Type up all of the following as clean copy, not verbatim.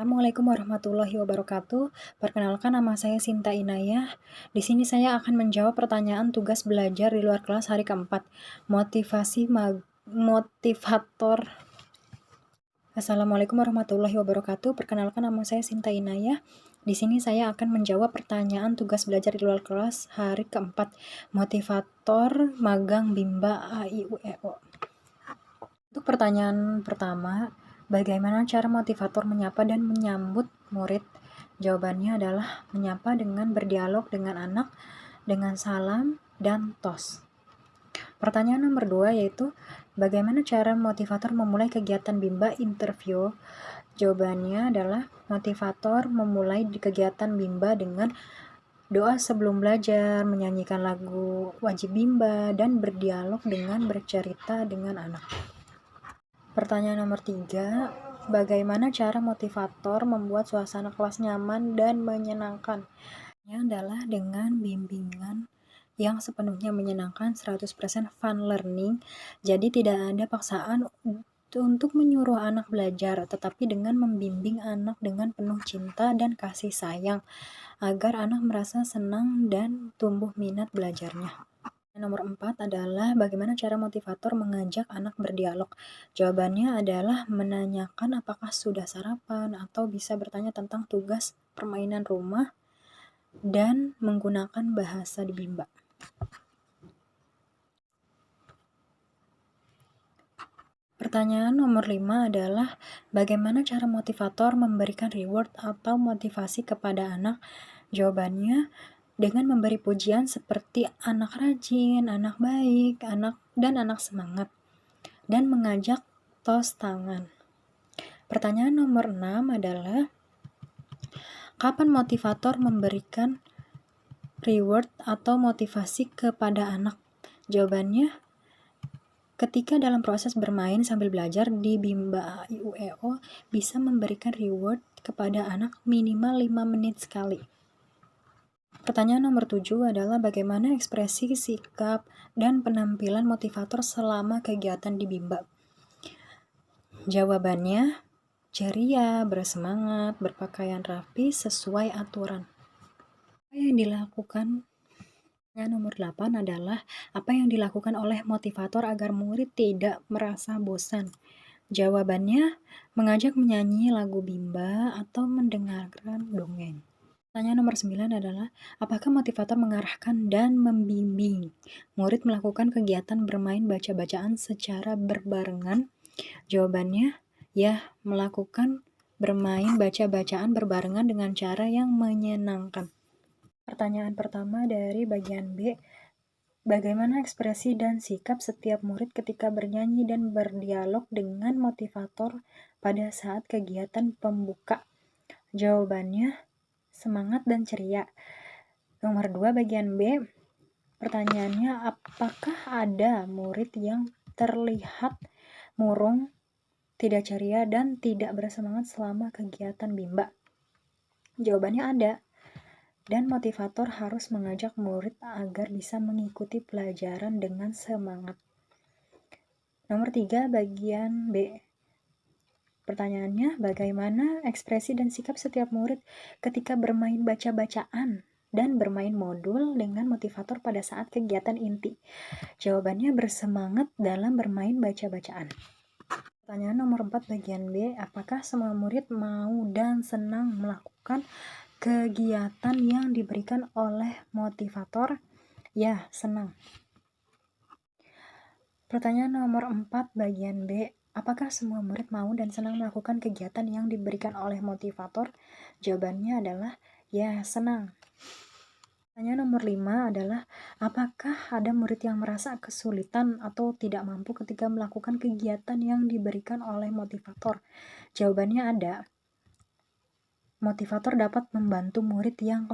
Assalamualaikum warahmatullahi wabarakatuh. Perkenalkan, nama saya Sinta Inayah. Di sini saya akan menjawab pertanyaan tugas belajar di luar kelas hari keempat. Motivator. Assalamualaikum warahmatullahi wabarakatuh. Perkenalkan, nama saya Sinta Inayah. Di sini saya akan menjawab pertanyaan tugas belajar di luar kelas hari keempat. Motivator magang Bimba AIUEO. Untuk pertanyaan pertama, bagaimana cara motivator menyapa dan menyambut murid? Jawabannya adalah menyapa dengan berdialog dengan anak, dengan salam dan tos. Pertanyaan nomor 2 yaitu, bagaimana cara motivator memulai kegiatan Bimba interview? Jawabannya adalah motivator memulai di kegiatan Bimba dengan doa sebelum belajar, menyanyikan lagu wajib Bimba, dan berdialog dengan bercerita dengan anak. Pertanyaan nomor 3, bagaimana cara motivator membuat suasana kelas nyaman dan menyenangkan? Ini adalah dengan bimbingan yang sepenuhnya menyenangkan, 100% fun learning. Jadi tidak ada paksaan untuk menyuruh anak belajar, tetapi dengan membimbing anak dengan penuh cinta dan kasih sayang, agar anak merasa senang dan tumbuh minat belajarnya. Nomor 4 adalah bagaimana cara motivator mengajak anak berdialog. Jawabannya adalah menanyakan apakah sudah sarapan atau bisa bertanya tentang tugas permainan rumah dan menggunakan bahasa di Bimba. Pertanyaan nomor 5 adalah bagaimana cara motivator memberikan reward atau motivasi kepada anak. Jawabannya dengan memberi pujian seperti anak rajin, anak baik, dan anak semangat, dan mengajak tos tangan. Pertanyaan nomor 6 adalah kapan motivator memberikan reward atau motivasi kepada anak? Jawabannya ketika dalam proses bermain sambil belajar di Bimba AIUEO bisa memberikan reward kepada anak minimal 5 menit sekali. Pertanyaan nomor 7 adalah bagaimana ekspresi, sikap, dan penampilan motivator selama kegiatan di Bimba? Jawabannya ceria, bersemangat, berpakaian rapi sesuai aturan. Apa yang dilakukan? Pertanyaan nomor 8 adalah apa yang dilakukan oleh motivator agar murid tidak merasa bosan? Jawabannya mengajak menyanyi lagu Bimba atau mendengarkan dongeng. Pertanyaan nomor 9 adalah, apakah motivator mengarahkan dan membimbing murid melakukan kegiatan bermain baca-bacaan secara berbarengan? Jawabannya, ya, melakukan bermain baca-bacaan berbarengan dengan cara yang menyenangkan. Pertanyaan pertama dari bagian B, bagaimana ekspresi dan sikap setiap murid ketika bernyanyi dan berdialog dengan motivator pada saat kegiatan pembuka? Jawabannya, semangat dan ceria. Nomor 2 bagian B, pertanyaannya, apakah ada murid yang terlihat murung, tidak ceria, dan tidak bersemangat selama kegiatan Bimba? Jawabannya ada. Dan motivator harus mengajak murid agar bisa mengikuti pelajaran dengan semangat. Nomor 3 bagian B, pertanyaannya, bagaimana ekspresi dan sikap setiap murid ketika bermain baca-bacaan dan bermain modul dengan motivator pada saat kegiatan inti? Jawabannya bersemangat dalam bermain baca-bacaan. Pertanyaan nomor 4 bagian B, apakah semua murid mau dan senang melakukan kegiatan yang diberikan oleh motivator? Ya, senang. Pertanyaan nomor 4 bagian B, apakah semua murid mau dan senang melakukan kegiatan yang diberikan oleh motivator? Jawabannya adalah ya, senang. Pertanyaan nomor 5 adalah, apakah ada murid yang merasa kesulitan atau tidak mampu ketika melakukan kegiatan yang diberikan oleh motivator? Jawabannya ada. Motivator dapat membantu murid yang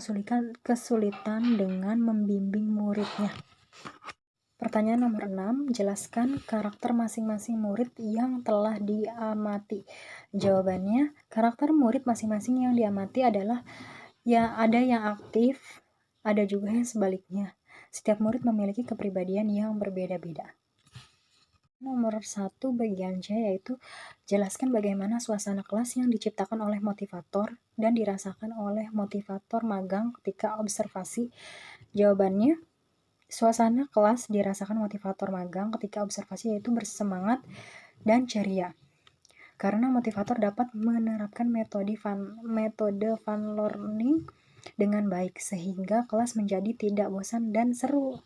kesulitan dengan membimbing muridnya. Pertanyaan nomor 6, jelaskan karakter masing-masing murid yang telah diamati. Jawabannya, karakter murid masing-masing yang diamati adalah ya ada yang aktif, ada juga yang sebaliknya. Setiap murid memiliki kepribadian yang berbeda-beda. Nomor 1 bagian C yaitu jelaskan bagaimana suasana kelas yang diciptakan oleh motivator dan dirasakan oleh motivator magang ketika observasi. Jawabannya, suasana kelas dirasakan motivator magang ketika observasi yaitu bersemangat dan ceria. Karena motivator dapat menerapkan metode fun learning dengan baik sehingga kelas menjadi tidak bosan dan seru.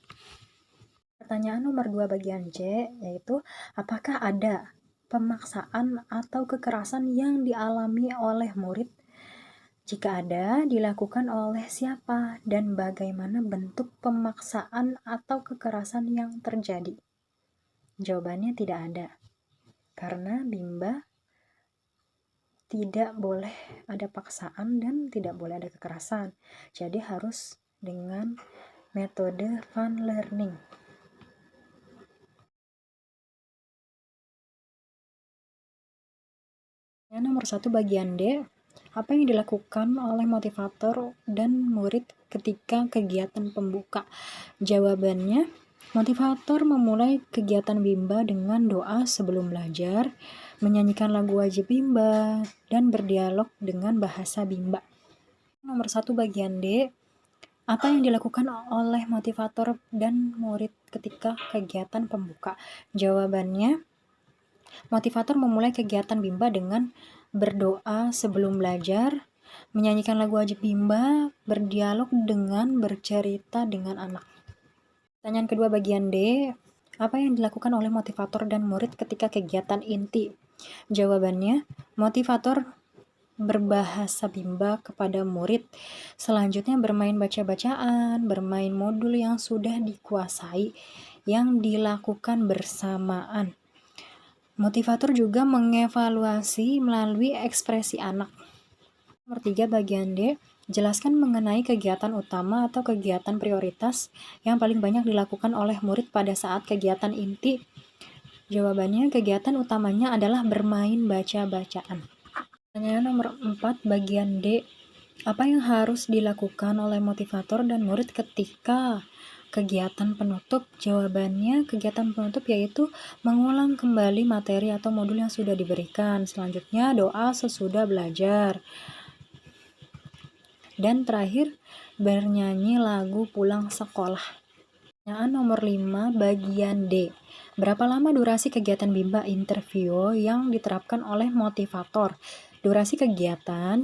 Pertanyaan nomor 2 bagian C yaitu apakah ada pemaksaan atau kekerasan yang dialami oleh murid? Jika ada, dilakukan oleh siapa dan bagaimana bentuk pemaksaan atau kekerasan yang terjadi? Jawabannya tidak ada. Karena Bimba tidak boleh ada paksaan dan tidak boleh ada kekerasan. Jadi harus dengan metode fun learning. Nomor 1 bagian D, apa yang dilakukan oleh motivator dan murid ketika kegiatan pembuka? Jawabannya, motivator memulai kegiatan Bimba dengan doa sebelum belajar, menyanyikan lagu wajib Bimba, dan berdialog dengan bahasa Bimba. Nomor 1 bagian D, apa yang dilakukan oleh motivator dan murid ketika kegiatan pembuka? Jawabannya, motivator memulai kegiatan Bimba dengan berdoa sebelum belajar, menyanyikan lagu wajib Bimba, berdialog dengan bercerita dengan anak. Pertanyaan kedua bagian D, apa yang dilakukan oleh motivator dan murid ketika kegiatan inti? Jawabannya, motivator berbahasa Bimba kepada murid. Selanjutnya bermain baca-bacaan, bermain modul yang sudah dikuasai, yang dilakukan bersamaan. Motivator juga mengevaluasi melalui ekspresi anak. Nomor 3 bagian D, jelaskan mengenai kegiatan utama atau kegiatan prioritas yang paling banyak dilakukan oleh murid pada saat kegiatan inti. Jawabannya, kegiatan utamanya adalah bermain baca-bacaan. Pertanyaan nomor 4 bagian D, apa yang harus dilakukan oleh motivator dan murid ketika kegiatan penutup? Jawabannya, kegiatan penutup yaitu mengulang kembali materi atau modul yang sudah diberikan. Selanjutnya, doa sesudah belajar. Dan terakhir, bernyanyi lagu pulang sekolah. Pertanyaan nomor 5 bagian D. Berapa lama durasi kegiatan Bimba interview yang diterapkan oleh motivator? Durasi kegiatan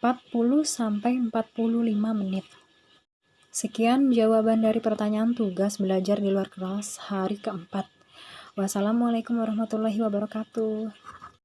40-45 menit. Sekian jawaban dari pertanyaan tugas belajar di luar kelas hari keempat. Wassalamualaikum warahmatullahi wabarakatuh.